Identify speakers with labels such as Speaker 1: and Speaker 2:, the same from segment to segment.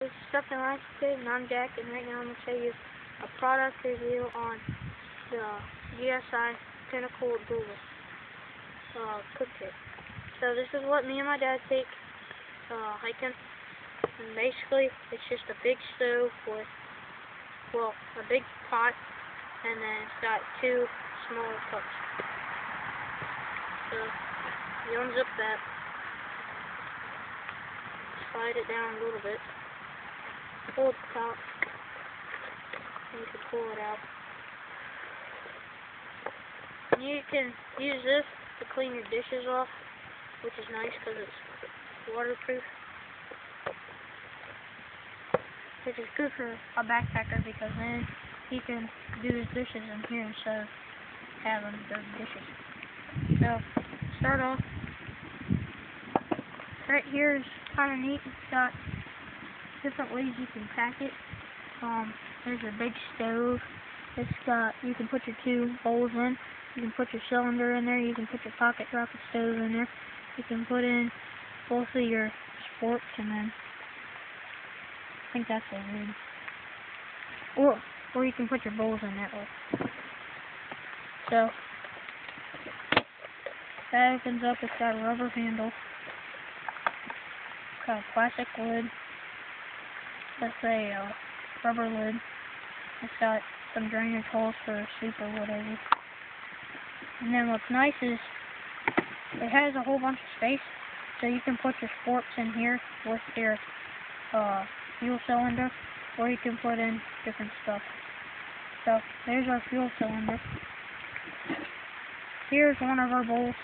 Speaker 1: This is Stuffing Lights Kid, and I'm Jack, and right now I'm going to show you a product review on the GSI Pinnacle Dualist Cookset. So this is what me and my dad take hiking, and basically it's just a big stove with, well, a big pot, and then it's got two smaller cups. So you unzip that, slide it down a little bit, pull the top, and you can pull it out. And you can use this to clean your dishes off, which is nice because it's waterproof. Which is good for a backpacker because then he can do his dishes in here instead of having dirty dishes. So, start off. Right here is kind of neat. It's got different ways you can pack it. There's a big stove. It's got, you can put your two bowls in. You can put your cylinder in there. You can put your pocket rocket stove in there. You can put in both of your sports, and then I think that's a lid. Or you can put your bowls in that way. So that opens up. It's got a rubber handle. It's got a plastic lid. Let's say a rubber lid. It's got some drainage holes for soup or whatever. And then what's nice is it has a whole bunch of space, so you can put your sports in here with your fuel cylinder, or you can put in different stuff. So there's our fuel cylinder. Here's one of our bowls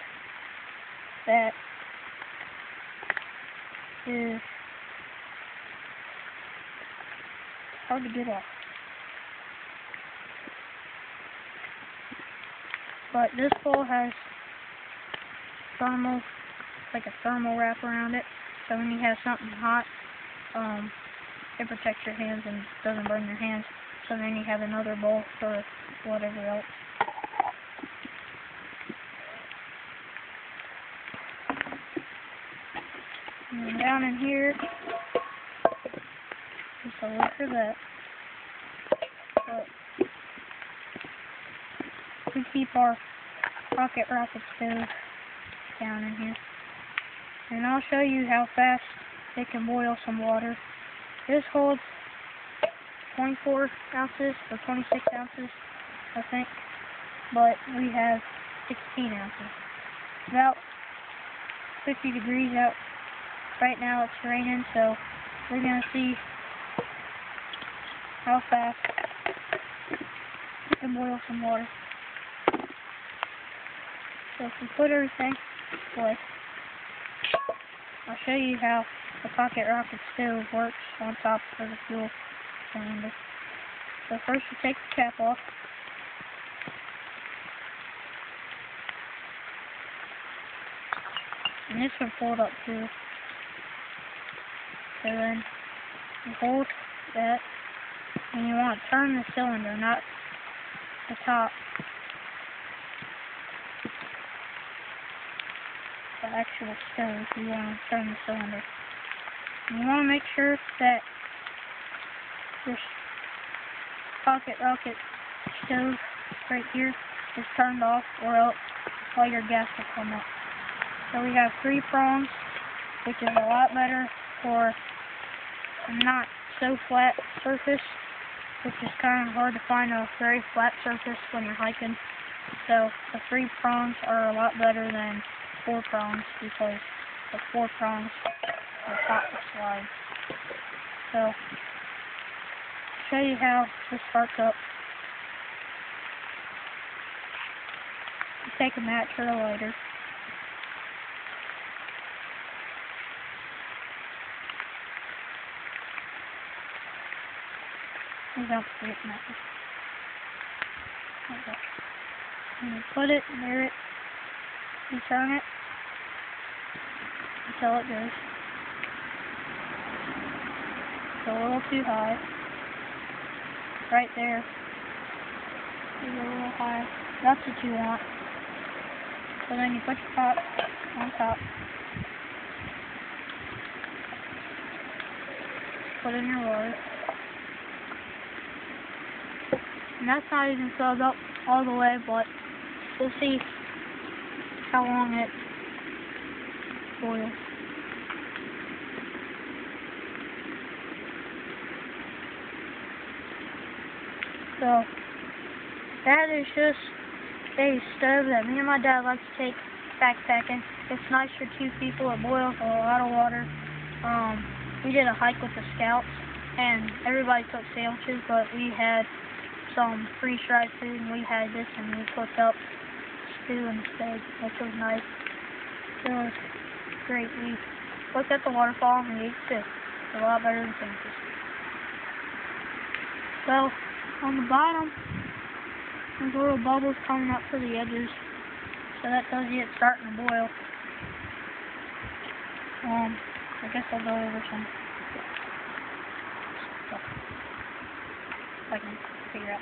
Speaker 1: that is hard to get off. But this bowl has thermal, like a thermal wrap around it, so when you have something hot, it protects your hands and doesn't burn your hands. So then you have another bowl for whatever else. And then down in here, just a lid for that. But we keep our pocket rocket stove down in here. And I'll show you how fast it can boil some water. This holds 24 ounces or 26 ounces, I think, but we have 16 ounces. It's about 50 degrees out. Right now it's raining, so we're going to see how fast it can boil some water. So if we put everything away, I'll show you how the pocket rocket stove works on top of the fuel cylinder. So first you take the cap off. And this can fold up too. So then you hold that, and you want to turn the cylinder, not the top. The actual stove, you want to turn the cylinder. And you want to make sure that this pocket rocket stove right here is turned off, or else all your gas will come up. So we have 3 prongs, which is a lot better for a not so flat surface, which is kind of hard to find a very flat surface when you're hiking. So the 3 prongs are a lot better than 4 prongs, because the 4 prongs the top will slide. So I'll show you how this starts up. You take a match or a lighter. You don't forget matches. Okay. And you put it near it. You turn it until it goes. It's a little too high. Right there. It's a little high. That's what you want. So then you put your pot on top. put in your water. And that's not even filled up all the way, but we'll see how long it boils. So, that is just a stove that me and my dad like to take backpacking. It's nice for 2 people. It boils a lot of water. We did a hike with the scouts, and everybody took sandwiches, but we had some freeze-dried food, and we had this, and we cooked up stew instead, which was nice. It was great. We looked at the waterfall, and we ate stew. It's a lot better than sandwiches. So, on the bottom, there's little bubbles coming up to the edges, so that tells you it's starting to boil. I guess I'll go over some stuff I can figure out.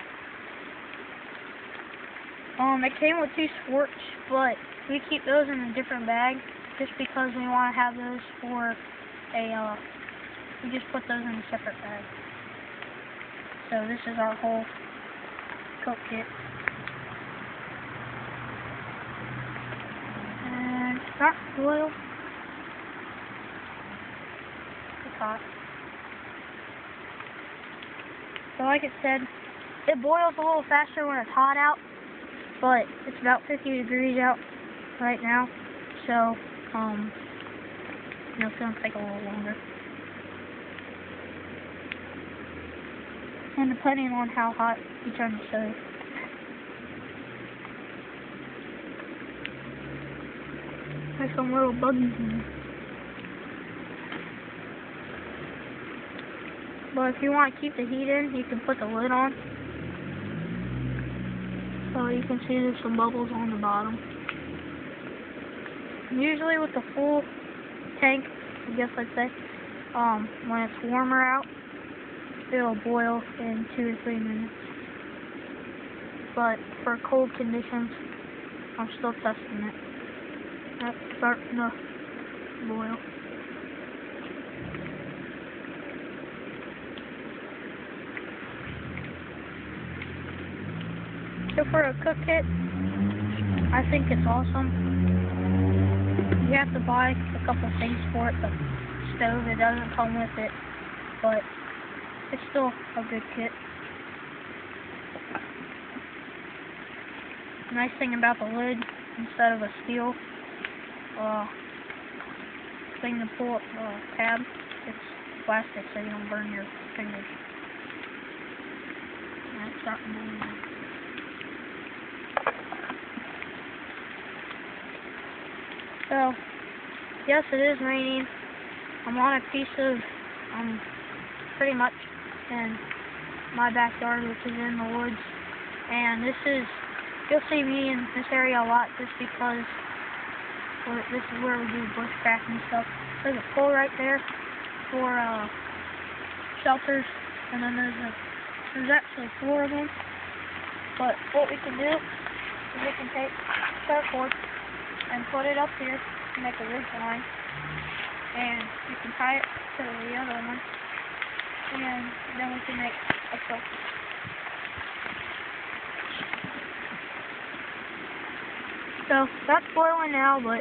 Speaker 1: It came with 2 squirts, but we keep those in a different bag just because we want to have those for a, we just put those in a separate bag. So this is our whole cook kit. And start to boil. It's hot. So like it said, it boils a little faster when it's hot out, but it's about 50 degrees out right now, so it's gonna take a little longer. And depending on how hot you turn the stove. There's some little buggies in there. But if you want to keep the heat in, you can put the lid on. So you can see there's some bubbles on the bottom. Usually with the full tank, I guess I'd say, when it's warmer out, it'll boil in 2 or 3 minutes. But for cold conditions, I'm still testing it. That's starting to boil. So for a cook kit, I think it's awesome. You have to buy a couple things for it. The stove, it doesn't come with it, but it's still a good kit. Nice thing about the lid, instead of a steel thing to pull up the tab, it's plastic so you don't burn your fingers. And it's starting to boil. So, yes, it is raining. I'm on a piece of, pretty much in my backyard, which is in the woods. And this is, you'll see me in this area a lot just because this is where we do bushcraft and stuff. There's a pole right there for shelters, and then there's actually 4 of them. But what we can do is we can take paracord and put it up here to make a ridge line, and you can tie it to the other one, and then we can make a shelter. So that's boiling now, but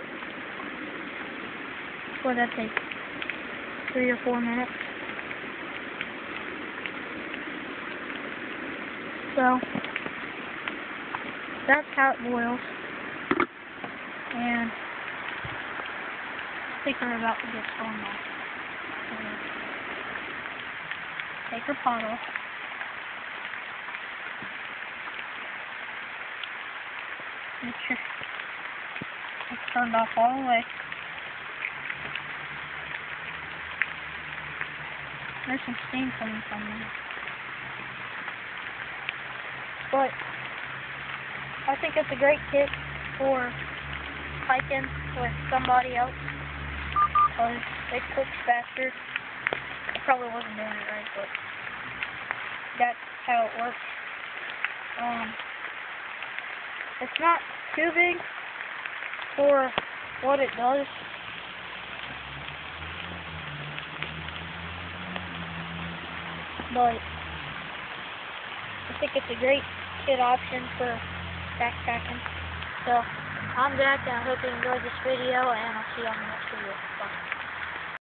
Speaker 1: what that takes 3 or 4 minutes. So that's how it boils. And I think we're about to get thrown off. Take her pot off. Make sure it's turned off all the way. There's some steam coming from there. But I think it's a great kit for hiking with somebody else, because it cooks faster. I probably wasn't doing it right, but that's how it works. It's not too big for what it does. but I think it's a great kit option for backpacking. So I'm Jack, and I hope you enjoyed this video, and I'll see you on the next video. Bye.